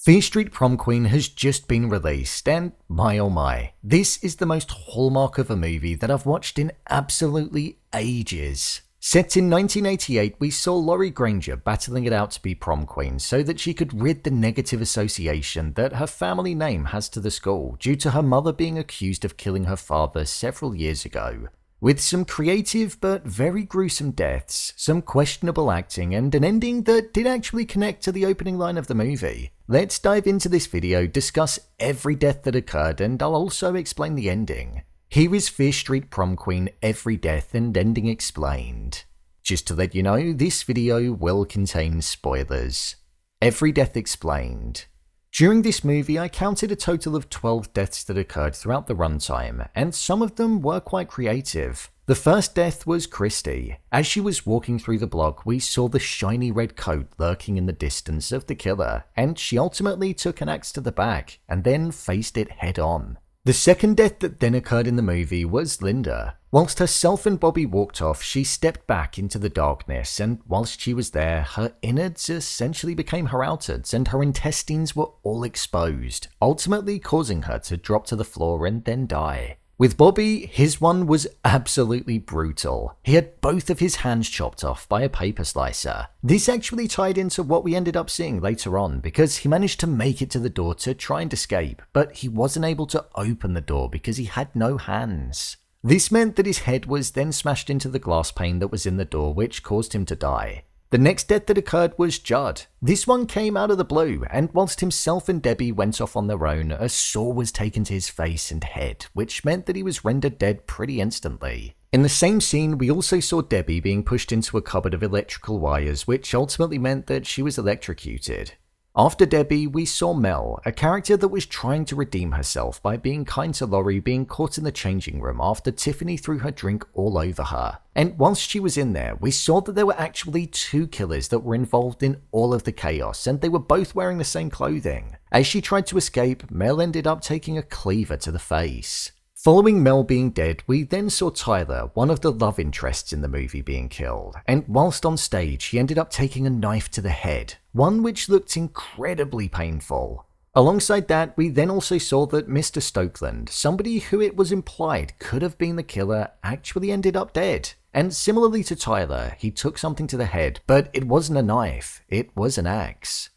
Fear Street Prom Queen has just been released, and my oh my, this is the most hallmark of a movie that I've watched in absolutely ages. Set in 1988, we saw Lori Granger battling it out to be prom queen so that she could rid the negative association that her family name has to the school due to her mother being accused of killing her father several years ago. With some creative but very gruesome deaths, some questionable acting, and an ending that did actually connect to the opening line of the movie, let's dive into this video, discuss every death that occurred, and I'll also explain the ending. Here is Fear Street Prom Queen Every Death and Ending Explained. Just to let you know, this video will contain spoilers. Every Death Explained. During this movie, I counted a total of 12 deaths that occurred throughout the runtime, and some of them were quite creative. The first death was Christy. As she was walking through the block, we saw the shiny red coat lurking in the distance of the killer, and she ultimately took an axe to the back and then faced it head on. The second death that then occurred in the movie was Linda. Whilst herself and Bobby walked off, she stepped back into the darkness, and whilst she was there, her innards essentially became her outards and her intestines were all exposed, ultimately causing her to drop to the floor and then die. With Bobby, his one was absolutely brutal. He had both of his hands chopped off by a paper slicer. This actually tied into what we ended up seeing later on because he managed to make it to the door to try and escape, but he wasn't able to open the door because he had no hands. This meant that his head was then smashed into the glass pane that was in the door, which caused him to die. The next death that occurred was Judd. This one came out of the blue, and whilst himself and Debbie went off on their own, a saw was taken to his face and head, which meant that he was rendered dead pretty instantly. In the same scene, we also saw Debbie being pushed into a cupboard of electrical wires, which ultimately meant that she was electrocuted. After Debbie, we saw Mel, a character that was trying to redeem herself by being kind to Lori being caught in the changing room after Tiffany threw her drink all over her. And whilst she was in there, we saw that there were actually two killers that were involved in all of the chaos, and they were both wearing the same clothing. As she tried to escape, Mel ended up taking a cleaver to the face. Following Mel being dead, we then saw Tyler, one of the love interests in the movie, being killed, and whilst on stage he ended up taking a knife to the head, one which looked incredibly painful. Alongside that, we then also saw that Mr. Stokeland, somebody who it was implied could have been the killer, actually ended up dead. And similarly to Tyler, he took something to the head, but it wasn't a knife, it was an axe.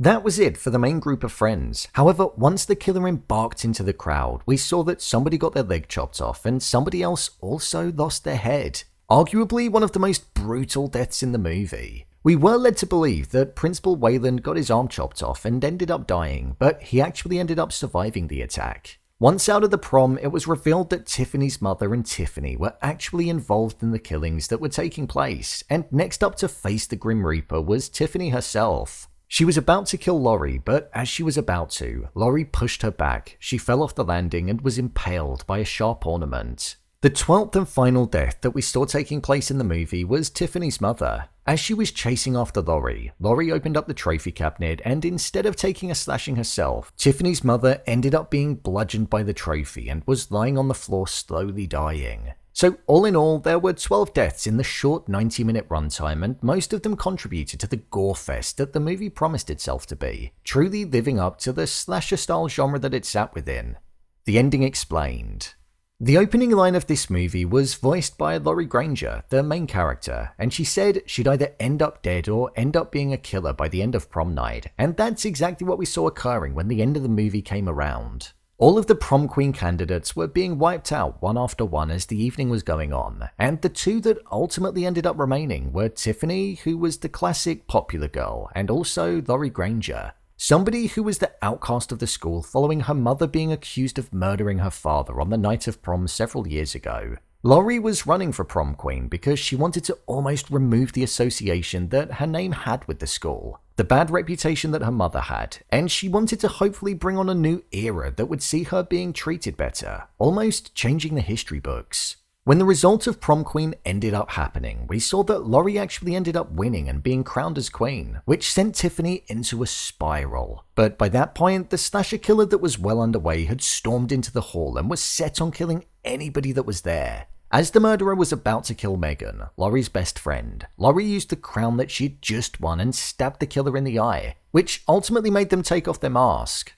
That was it for the main group of friends. However, once the killer embarked into the crowd, we saw that somebody got their leg chopped off and somebody else also lost their head. Arguably one of the most brutal deaths in the movie. We were led to believe that Principal Wayland got his arm chopped off and ended up dying, but he actually ended up surviving the attack. Once out of the prom, it was revealed that Tiffany's mother and Tiffany were actually involved in the killings that were taking place, and next up to face the Grim Reaper was Tiffany herself. She was about to kill Lori, but as she was about to, Lori pushed her back, she fell off the landing and was impaled by a sharp ornament. The 12th and final death that we saw taking place in the movie was Tiffany's mother. As she was chasing after Lori, Lori opened up the trophy cabinet and instead of taking a slashing herself, Tiffany's mother ended up being bludgeoned by the trophy and was lying on the floor slowly dying. So all in all, there were 12 deaths in the short 90-minute runtime, and most of them contributed to the gore fest that the movie promised itself to be, truly living up to the slasher-style genre that it sat within. The ending explained. The opening line of this movie was voiced by Lori Granger, the main character, and she said she'd either end up dead or end up being a killer by the end of prom night, and that's exactly what we saw occurring when the end of the movie came around. All of the prom queen candidates were being wiped out one after one as the evening was going on, and the two that ultimately ended up remaining were Tiffany, who was the classic popular girl, and also Lori Granger, somebody who was the outcast of the school following her mother being accused of murdering her father on the night of prom several years ago. Lori was running for prom queen because she wanted to almost remove the association that her name had with the school, the bad reputation that her mother had, and she wanted to hopefully bring on a new era that would see her being treated better, almost changing the history books. When the result of prom queen ended up happening, we saw that Lori actually ended up winning and being crowned as queen, which sent Tiffany into a spiral. But by that point, the slasher killer that was well underway had stormed into the hall and was set on killing anybody that was there. As the murderer was about to kill Megan, Lori's best friend, Lori used the crown that she'd just won and stabbed the killer in the eye, which ultimately made them take off their mask.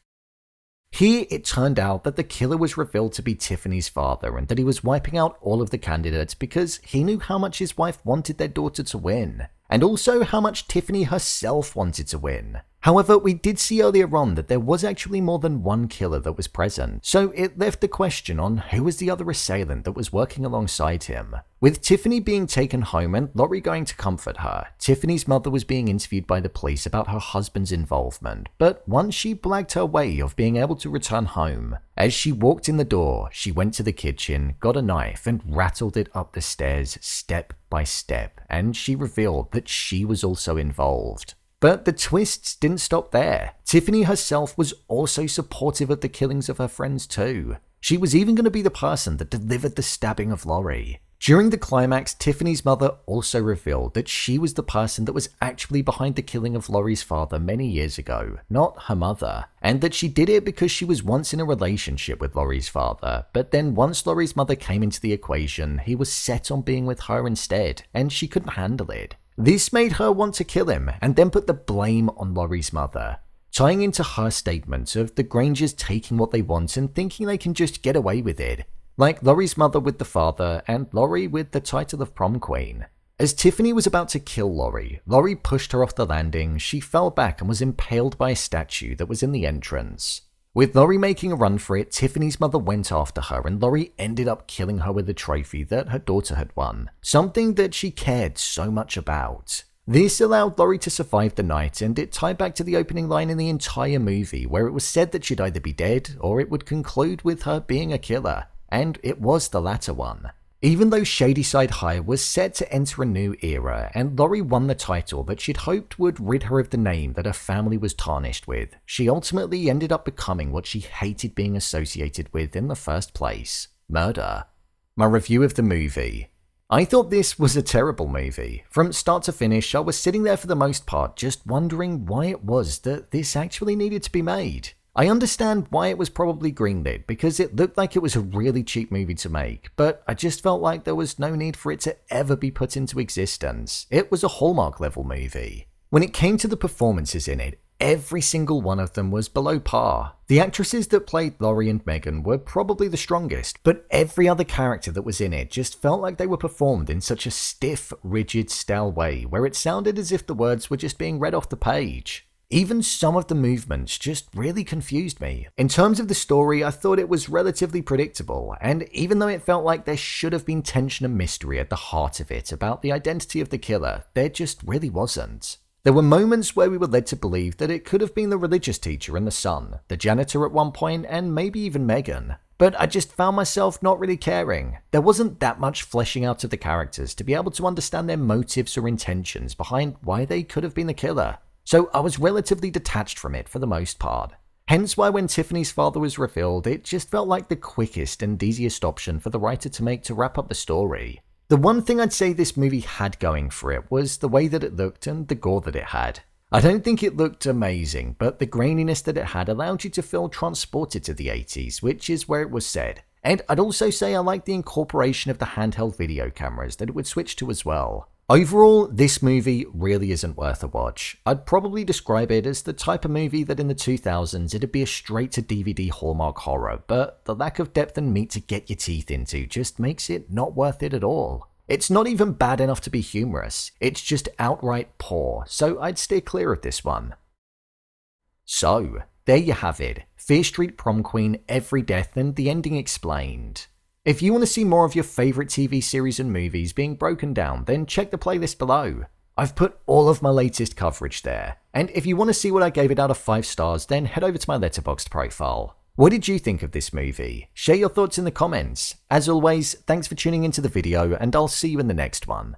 Here, it turned out that the killer was revealed to be Tiffany's father and that he was wiping out all of the candidates because he knew how much his wife wanted their daughter to win, and also how much Tiffany herself wanted to win. However, we did see earlier on that there was actually more than one killer that was present, so it left the question on who was the other assailant that was working alongside him. With Tiffany being taken home and Lori going to comfort her, Tiffany's mother was being interviewed by the police about her husband's involvement, but once she blagged her way of being able to return home, as she walked in the door, she went to the kitchen, got a knife and rattled it up the stairs step by step, and she revealed that she was also involved. But the twists didn't stop there. Tiffany herself was also supportive of the killings of her friends too. She was even going to be the person that delivered the stabbing of Lori. During the climax, Tiffany's mother also revealed that she was the person that was actually behind the killing of Lori's father many years ago, not her mother, and that she did it because she was once in a relationship with Lori's father, but then once Lori's mother came into the equation, he was set on being with her instead, and she couldn't handle it. This made her want to kill him and then put the blame on Lori's mother, tying into her statement of the Grangers taking what they want and thinking they can just get away with it, like Lori's mother with the father and Lori with the title of prom queen. As Tiffany was about to kill Lori pushed her off the landing, she fell back and was impaled by a statue that was in the entrance. With Lori making a run for it, Tiffany's mother went after her and Lori ended up killing her with a trophy that her daughter had won, something that she cared so much about. This allowed Lori to survive the night, and it tied back to the opening line in the entire movie where it was said that she'd either be dead or it would conclude with her being a killer, and it was the latter one. Even though Shadyside High was set to enter a new era and Lori won the title that she'd hoped would rid her of the name that her family was tarnished with, she ultimately ended up becoming what she hated being associated with in the first place: murder. My review of the movie. I thought this was a terrible movie. From start to finish, I was sitting there for the most part just wondering why it was that this actually needed to be made. I understand why it was probably greenlit, because it looked like it was a really cheap movie to make, but I just felt like there was no need for it to ever be put into existence. It was a Hallmark level movie. When it came to the performances in it, every single one of them was below par. The actresses that played Lori and Megan were probably the strongest, but every other character that was in it just felt like they were performed in such a stiff, rigid, stale way where it sounded as if the words were just being read off the page. Even some of the movements just really confused me. In terms of the story, I thought it was relatively predictable, and even though it felt like there should have been tension and mystery at the heart of it about the identity of the killer, there just really wasn't. There were moments where we were led to believe that it could have been the religious teacher and the son, the janitor at one point, and maybe even Megan. But I just found myself not really caring. There wasn't that much fleshing out of the characters to be able to understand their motives or intentions behind why they could have been the killer. So I was relatively detached from it for the most part. Hence why when Tiffany's father was revealed, it just felt like the quickest and easiest option for the writer to make to wrap up the story. The one thing I'd say this movie had going for it was the way that it looked and the gore that it had. I don't think it looked amazing, but the graininess that it had allowed you to feel transported to the 80s, which is where it was said. And I'd also say I liked the incorporation of the handheld video cameras that it would switch to as well. Overall, this movie really isn't worth a watch. I'd probably describe it as the type of movie that in the 2000s it'd be a straight-to-DVD Hallmark horror, but the lack of depth and meat to get your teeth into just makes it not worth it at all. It's not even bad enough to be humorous, it's just outright poor, so I'd steer clear of this one. So, there you have it, Fear Street Prom Queen, Every Death, and the ending explained. If you want to see more of your favourite TV series and movies being broken down, then check the playlist below. I've put all of my latest coverage there. And if you want to see what I gave it out of 5 stars, then head over to my Letterboxd profile. What did you think of this movie? Share your thoughts in the comments. As always, thanks for tuning into the video, and I'll see you in the next one.